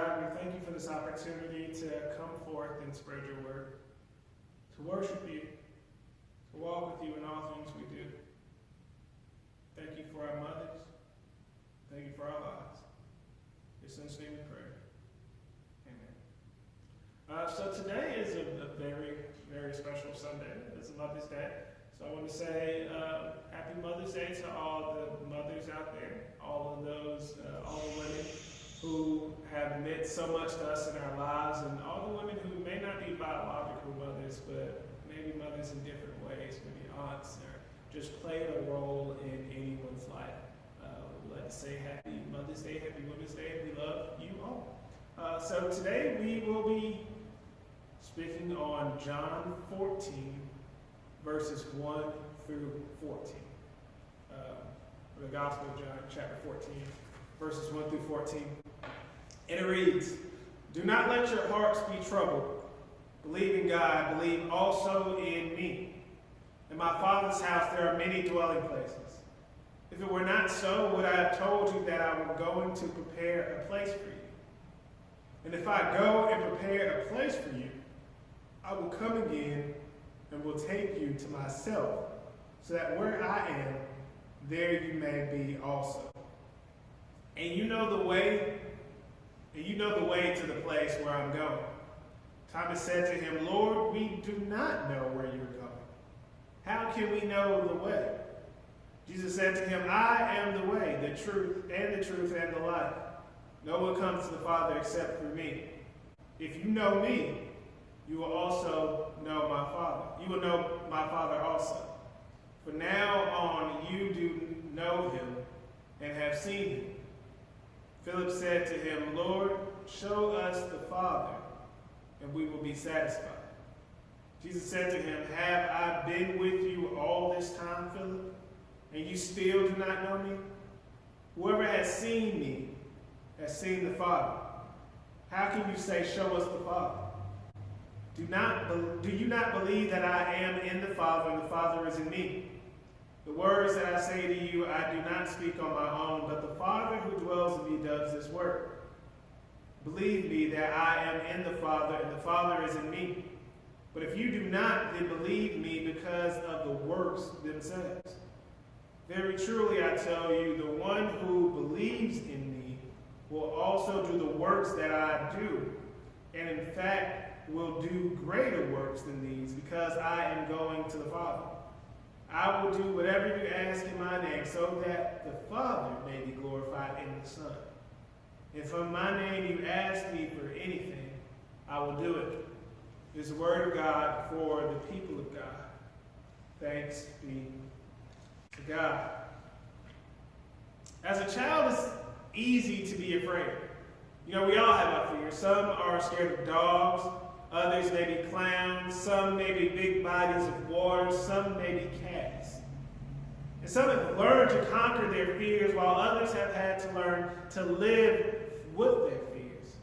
God, we thank you for this opportunity to come forth and spread your word, to worship you, to walk with you in all things we do. Thank you for our mothers. Thank you for our lives. In your son's name we pray. Amen. So today is a very, very special Sunday. It's Mother's Day. So I want to say happy Mother's Day to all the mothers out there, all of those, all the women who have meant so much to us in our lives, and all the women who may not be biological mothers, but maybe mothers in different ways, maybe aunts, or just played a role in anyone's life. We'd like to say happy Mother's Day, happy Women's Day, and we love you all. So today we will be speaking on John 14, verses 1 through 14. The Gospel of John, chapter 14, verses 1 through 14. And it reads, "Do not let your hearts be troubled. Believe in God, believe also in me. In my Father's house there are many dwelling places. If it were not so, would I have told you that I am going to prepare a place for you? And if I go and prepare a place for you, I will come again and will take you to myself, so that where I am, there you may be also. And you know the way to the place where I'm going." Thomas said to him, "Lord, we do not know where you're going. How can we know the way?" Jesus said to him, "I am the way, the truth, and the life. No one comes to the Father except through me. If you know me, you will also know my Father. You will know my Father also. From now on, you do know him and have seen him." Philip said to him, "Lord, show us the Father, and we will be satisfied." Jesus said to him, "Have I been with you all this time, Philip, and you still do not know me? Whoever has seen me has seen the Father. How can you say, 'Show us the Father'? Do you not believe that I am in the Father and the Father is in me? The words that I say to you, I do not speak on my own, but the Father who dwells in me does this work. Believe me that I am in the Father and the Father is in me. But if you do not, then believe me because of the works themselves. Very truly I tell you, the one who believes in me will also do the works that I do, and in fact will do greater works than these, because I am going to the Father. I will do whatever you ask in my name, so that the Father may be glorified in the Son. If in my name you ask me for anything, I will do it." This is the word of God for the people of God. Thanks be to God. As a child, it's easy to be afraid. You know, we all have our fears. Some are scared of dogs. Others may be clowns. Some may be big bodies of water. Some may be cats. And some have learned to conquer their fears, while others have had to learn to live with their fears.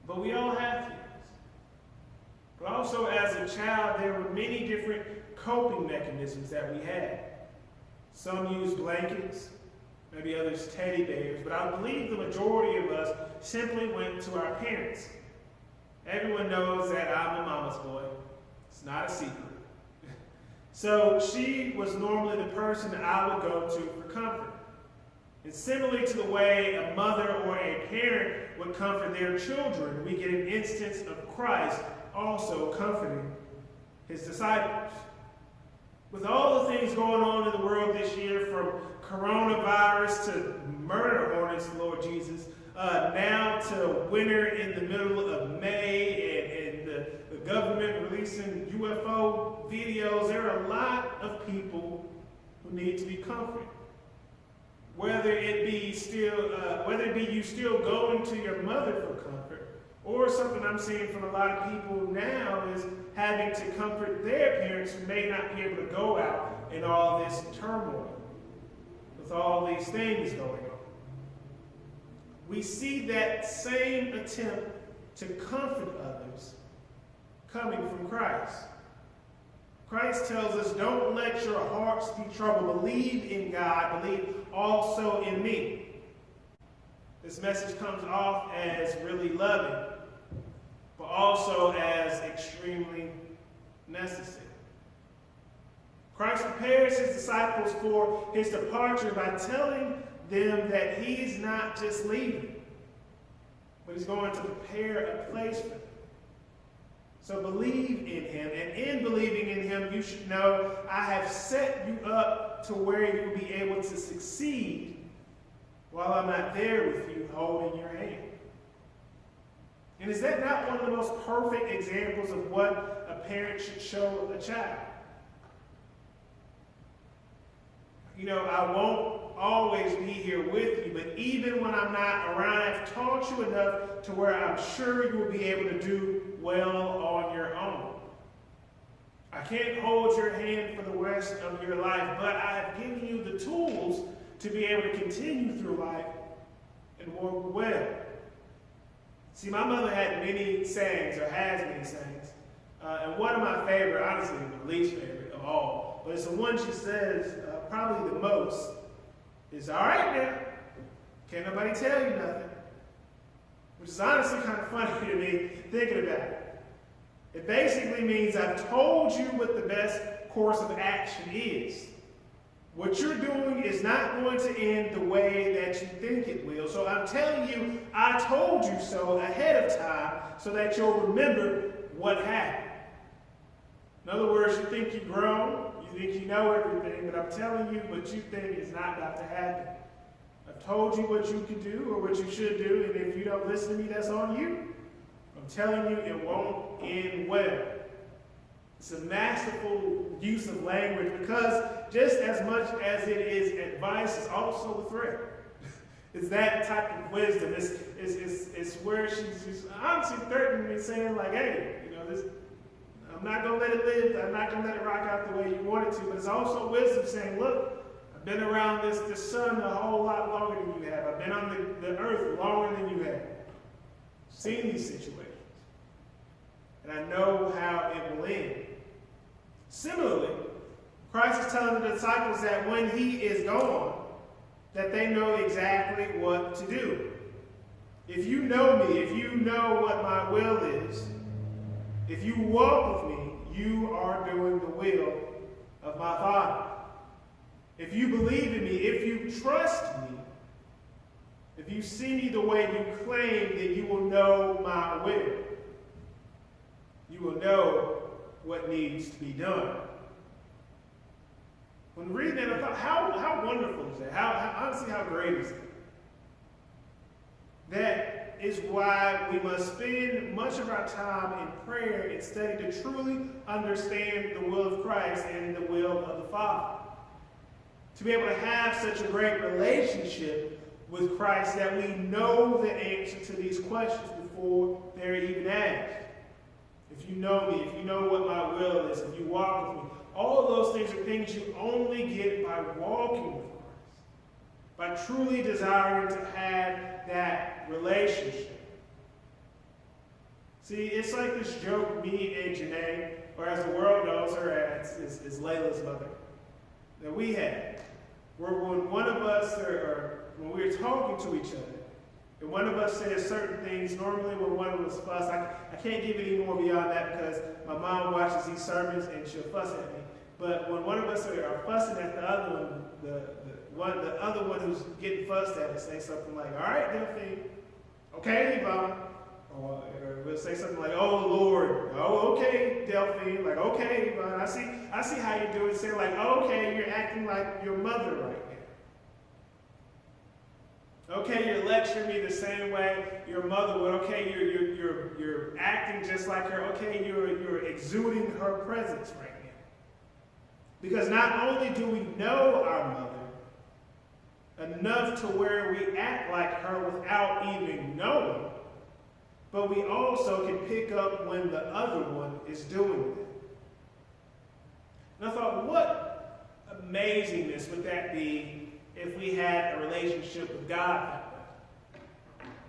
But we all have fears. But also, as a child, there were many different coping mechanisms that we had. Some used blankets, maybe others teddy bears, but I believe the majority of us simply went to our parents. Everyone knows that I'm a mama's boy. It's not a secret. So she was normally the person I would go to for comfort. And similarly to the way a mother or a parent would comfort their children, we get an instance of Christ also comforting his disciples. With all the things going on in the world this year, from coronavirus to murder hornets, Lord Jesus, now to winter in the middle of May, and the government releasing UFO videos, there are a lot of people who need to be comforted. Whether it be you still going to your mother for comfort, or something I'm seeing from a lot of people now is having to comfort their parents who may not be able to go out in all this turmoil, with all these things going on. We see that same attempt to comfort others coming from Christ. Christ tells us, "Don't let your hearts be troubled. Believe in God. Believe also in me." The this message comes off as really loving, but also as extremely necessary. Christ prepares his disciples for his departure by telling them that he's not just leaving, but he's going to prepare a place for them. So believe in him, and in believing in him, you should know I have set you up to where you will be able to succeed while I'm not there with you holding your hand. And is that not one of the most perfect examples of what a parent should show a child? You know, I won't always be here with you, but even when I'm not around, I've taught you enough to where I'm sure you will be able to do well on your own. I can't hold your hand for the rest of your life, but I have given you the tools to be able to continue through life and work well. See, my mother had many sayings, or has many sayings, and one of my favorite, honestly, the least favorite of all, but it's the one she says probably the most, is, all right now, can't nobody tell you nothing. Which is honestly kind of funny to me thinking about it. It basically means I've told you what the best course of action is. What you're doing is not going to end the way that you think it will. So I'm telling you, I told you so ahead of time so that you'll remember what happened. In other words, you think you've grown, you think you know everything, but I'm telling you what you think is not about to happen. I've told you what you can do or what you should do, and if you don't listen to me, that's on you. I'm telling you, it won't end well. It's a masterful use of language because just as much as it is advice, it's also a threat. It's that type of wisdom. It's where she's honestly threatening me, saying like, hey, you know, this, I'm not going to let it live. I'm not going to let it rock out the way you want it to. But it's also wisdom saying, look, I've been around this sun a whole lot longer than you have. I've been on the earth longer than you have. Seen these situations. And I know how it will end. Similarly, Christ is telling the disciples that when he is gone, that they know exactly what to do. If you know me, if you know what my will is, if you walk with me, you are doing the will of my Father. If you believe in me, if you trust me, if you see me the way you claim, then you will know my will. You will know what needs to be done. When reading that, I thought, how wonderful is that? Honestly, how great is it? That is why we must spend much of our time in prayer and study to truly understand the will of Christ and the will of the Father. To be able to have such a great relationship with Christ that we know the answer to these questions before they're even asked. If you know me, if you know what my will is, if you walk with me, all of those things are things you only get by walking with Christ, by truly desiring to have that relationship. See, it's like this joke me and Janae, or as the world knows her as, is Layla's mother, that we had, where when one of us, or when we were talking to each other, and one of us says certain things, normally when one of us fuss, I can't give any more beyond that because my mom watches these sermons and she'll fuss at me. But when one of us are fussing at the other one, the other one who's getting fussed at will say something like, all right, Delphine, okay, Yvonne. Or we'll say something like, oh, Lord, oh, okay, Delphine, like, okay, Yvonne, I see how you do it. Say like, oh, okay, you're acting like your mother right now. Okay, you're lecturing me the same way your mother would. Okay, you're acting just like her. Okay, you're exuding her presence right now. Because not only do we know our mother enough to where we act like her without even knowing, but we also can pick up when the other one is doing it. And I thought, what amazingness would that be if we had a relationship with God that way?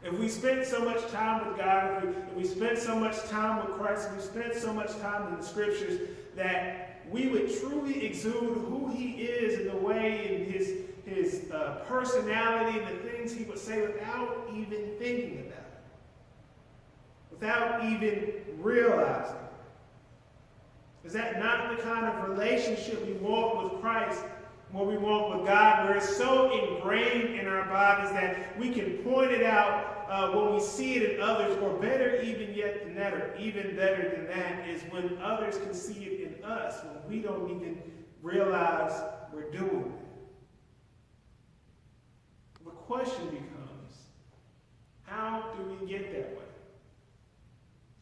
If we spent so much time with God, if we spent so much time with Christ, if we spent so much time in the Scriptures, that we would truly exude who He is in the way, in his personality, the things he would say without even thinking about it, without even realizing. Is that not the kind of relationship we want with Christ, what we want with God, where it's so ingrained in our bodies that we can point it out when we see it in others, or better even yet than that, or even better than that, is when others can see it in us, when we don't even realize we're doing it. The question becomes, how do we get that way?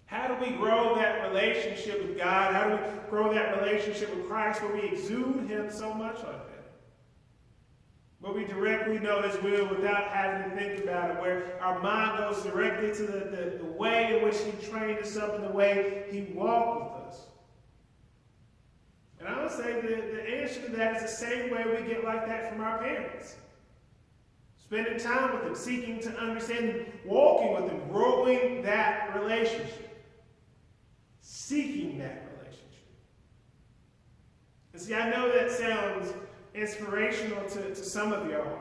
How do we grow that relationship with God? How do we grow that relationship with Christ where we exude him so much like that? Where we directly know his will without having to think about it, where our mind goes directly to the way in which he trained us up and the way he walked with us. And I would say the answer to that is the same way we get like that from our parents. Spending time with them, seeking to understand them, walking with them, growing that relationship. Seeking that relationship. And see, I know that sounds inspirational to some of y'all.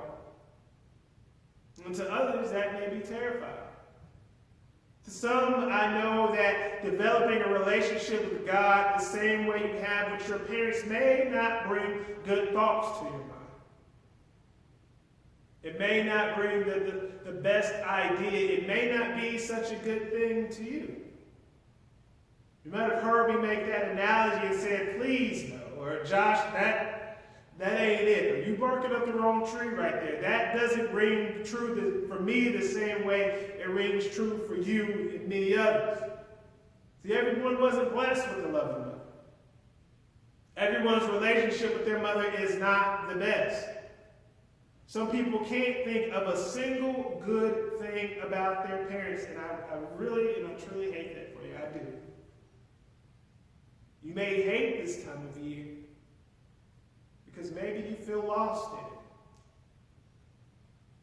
And to others, that may be terrifying. To some, I know that developing a relationship with God the same way you have with your parents may not bring good thoughts to your mind. It may not bring the best idea. It may not be such a good thing to you. You might have heard me make that analogy and said, please no. Or Josh, that ain't it. Or you barking up the wrong tree right there. That doesn't ring true for me the same way it rings true for you and many others. See, everyone wasn't blessed with a loving mother. Everyone's relationship with their mother is not the best. Some people can't think of a single good thing about their parents, and I really and I truly hate that for you. I do. You may hate this time of year because maybe you feel lost in it.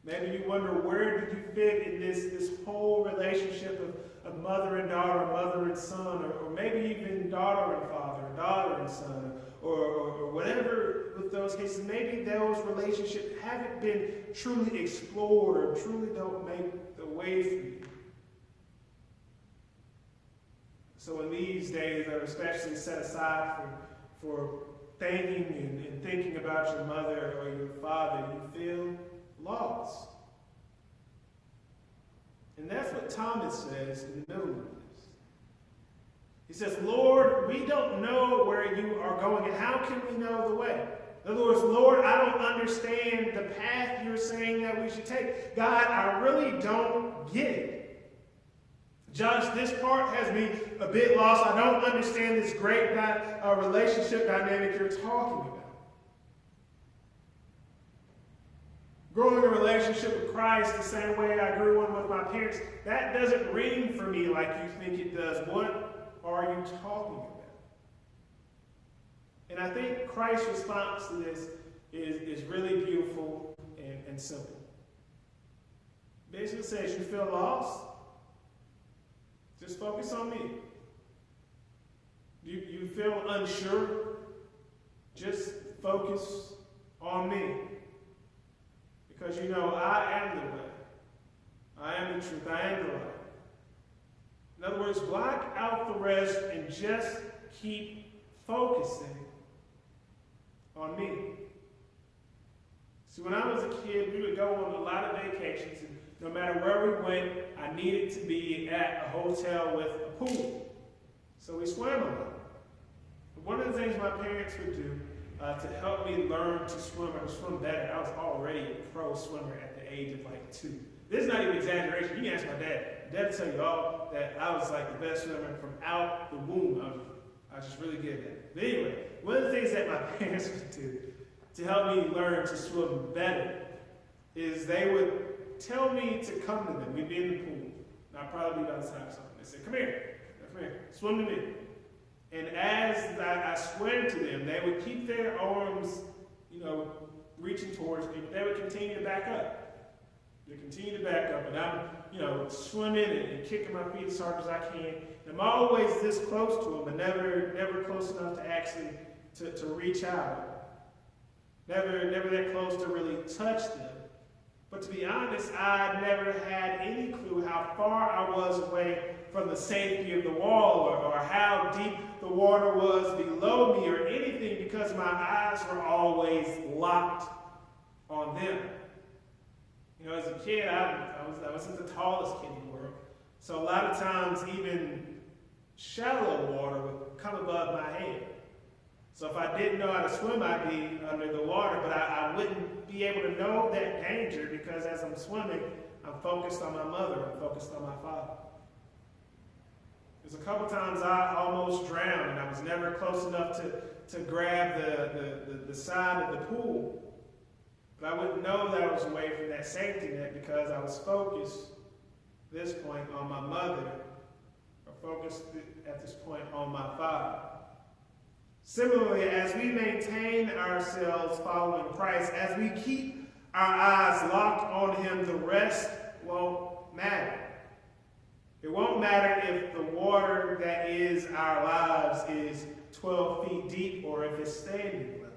Maybe you wonder, where did you fit in this whole relationship of mother and daughter, mother and son, or maybe even daughter and father, daughter and son, or whatever with those cases. Maybe those relationships haven't been truly explored or truly don't make the way for you. So in these days that are especially set aside for thanking and thinking about your mother or your father, you feel lost. And that's what Thomas says in the middle of this. He says, Lord, we don't know where you are going, and how can we know the way? In other words, Lord, I don't understand the path you're saying that we should take. God, I really don't get it. Josh, this part has me a bit lost. I don't understand this great relationship dynamic you're talking about. Growing a relationship with Christ the same way I grew one with my parents, that doesn't ring for me like you think it does. What are you talking about? And I think Christ's response to this is really beautiful and simple. Basically says, you feel lost? Just focus on me. You feel unsure? Just focus on me. Because you know I am the way. I am the truth. I am the light. In other words, block out the rest and just keep focusing on me. See, when I was a kid, we would go on a lot of vacations, and no matter where we went, I needed to be at a hotel with a pool. So we swam a lot. But one of the things my parents would do to help me learn to swim or to swim better, I was already a pro swimmer at the age of like 2. This is not even exaggeration. You can ask my dad. Dad will tell you all that I was like the best swimmer from out the womb. I was just really good at it. But anyway, one of the things that my parents would do to help me learn to swim better is they would tell me to come to them. We'd be in the pool. And I'd probably be by the side or something. They said, come here, swim to me. And as I swam to them, they would keep their arms, reaching towards me, but they would continue to back up. They continue to back up, and I'm, swimming and kicking my feet as hard as I can. And I'm always this close to them, but never close enough to actually to reach out. Never that close to really touch them. But to be honest, I never had any clue how far I was away from the safety of the wall or how deep the water was below me or anything because my eyes were always locked on them. You know, as a kid, I wasn't the tallest kid in the world. So a lot of times even shallow water would come above my head. So if I didn't know how to swim, I'd be under the water, but I wouldn't be able to know that danger because as I'm swimming, I'm focused on my mother, I'm focused on my father. There's a couple times I almost drowned, and I was never close enough to grab the side of the pool. But I wouldn't know that I was away from that safety net because I was focused at this point on my mother, or focused at this point on my father. Similarly, as we maintain ourselves following Christ, as we keep our eyes locked on Him, the rest won't matter. It won't matter if the water that is our lives is 12 feet deep or if it's standing level.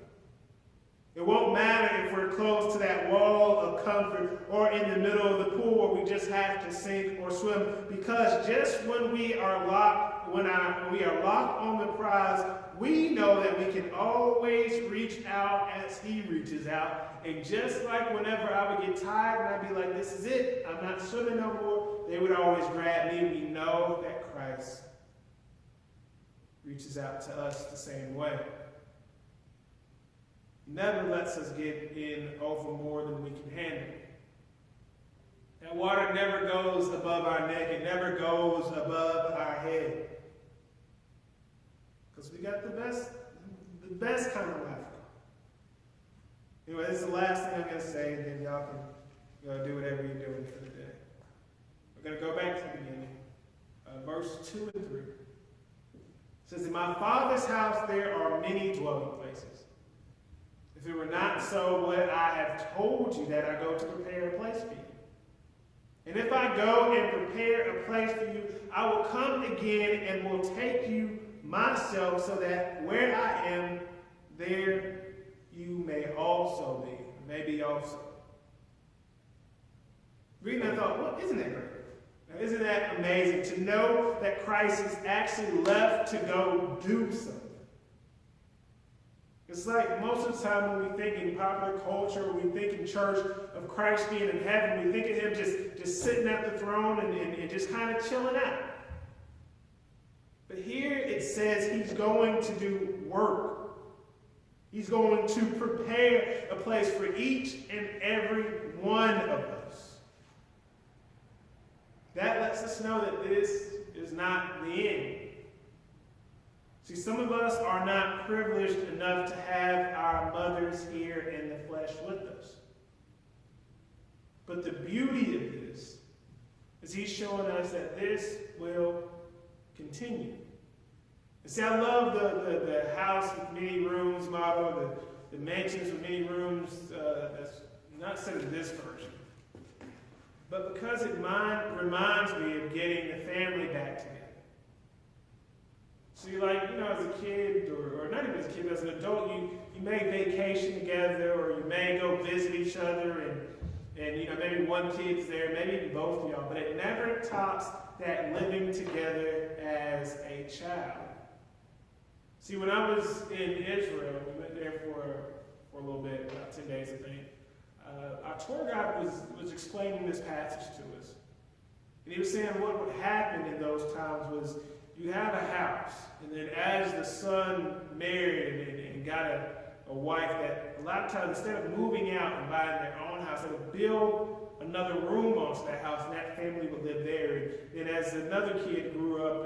It won't matter if we're close to that wall of comfort or in the middle of the pool where we just have to sink or swim, because just when we are locked on the prize, we know that we can always reach out as He reaches out. And just like whenever I would get tired and I'd be like, this is it, I'm not swimming no more, they would always grab me. We know that Christ reaches out to us the same way. He never lets us get in over more than we can handle. That water never goes above our neck. It never goes above our head. Because we got the best kind of life. Anyway, this is the last thing I'm going to say, and then y'all can do whatever you're doing for the day. We're going to go back to the beginning. Verse 2 and 3. It says, in my Father's house there are many dwelling places. If it were not so, would I have told you that I go to prepare a place for you? And if I go and prepare a place for you, I will come again and will take you myself, so that where I am, there you may also be. Maybe also. Reading that, I thought, well, isn't that great? Now, isn't that amazing to know that Christ is actually left to go do something? It's like most of the time when we think in popular culture, when we think in church of Christ being in heaven, we think of Him just sitting at the throne and just kind of chilling out. But here it says He's going to do work. He's going to prepare a place for each and every one of us. That lets us know that this is not the end. See, some of us are not privileged enough to have our mothers here in the flesh with us. But the beauty of this is He's showing us that this will continue. And see, I love the house with many rooms model, the mansions with many rooms. That's not said in this version. But because it reminds me of getting the family back together. So as a kid, or not even as a kid, as an adult, you may vacation together, or you may go visit each other, and maybe one kid's there, maybe even both of y'all, but it never tops that living together as a child. See, when I was in Israel, we went there for a little bit, about 10 days, I think. Our tour guide was explaining this passage to us. And he was saying what would happen in those times was you have a house, and then as the son married and got a wife, that a lot of times instead of moving out and buying their own house, they would build another room onto that house, and that family would live there. And as another kid grew up,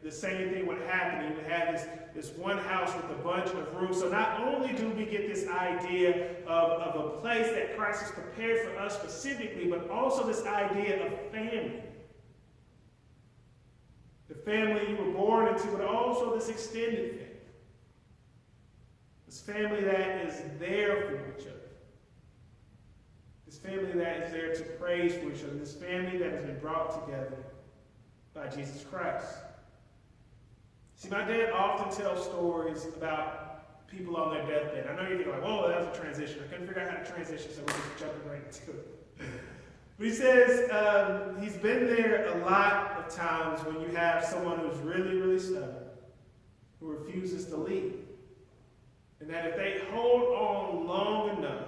the same thing would happen. You would have this one house with a bunch of rooms. So not only do we get this idea of a place that Christ has prepared for us specifically, but also this idea of family. The family you were born into, but also this extended family. This family that is there for each other. This family that is there to praise for each other. This family that has been brought together by Jesus Christ. See, my dad often tells stories about people on their deathbed. I know you're thinking like, whoa, that was a transition. I couldn't figure out how to transition, so we're just jumping right into it. But he says he's been there a lot of times when you have someone who's really, really stubborn, who refuses to leave. And that if they hold on long enough,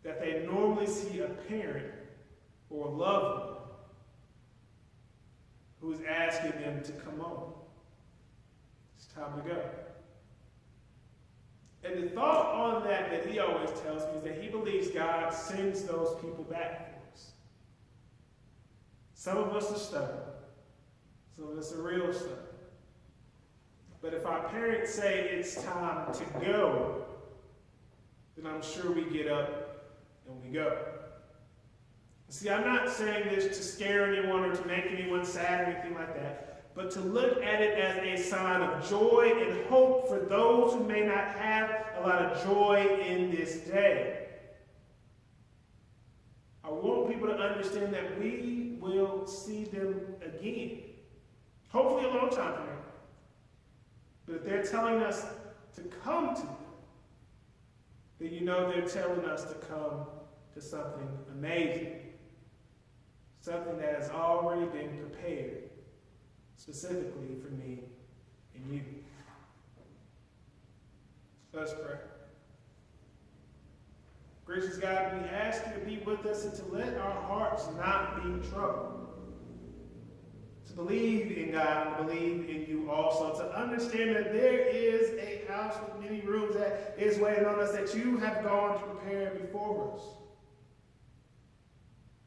that they normally see a parent or a loved one who is asking them to come on. It's time to go. And the thought on that he always tells me is that he believes God sends those people back for us. Some of us are stubborn. Some of us are real stubborn. But if our parents say it's time to go, then I'm sure we get up and we go. See, I'm not saying this to scare anyone or to make anyone sad or anything like that, but to look at it as a sign of joy and hope for those who may not have a lot of joy in this day. I want people to understand that we will see them again. Hopefully a long time from now. But if they're telling us to come to them, then you know they're telling us to come to something amazing. Something that has already been prepared, specifically for me and you. Let's pray. Gracious God, we ask you to be with us and to let our hearts not be troubled. To believe in God and believe in you also. To understand that there is a house with many rooms that is waiting on us, that you have gone to prepare before us.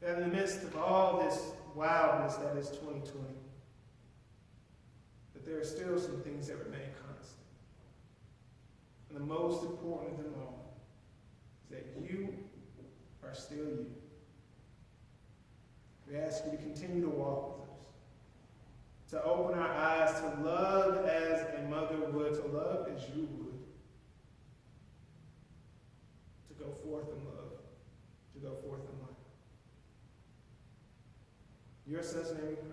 That in the midst of all this wildness that is 2020, that there are still some things that remain constant. And the most important of them all is that you are still you. We ask you to continue to walk with us, to open our eyes to love as a mother would, to love as you would, to go forth in love, to go forth in life. Your son's name we pray.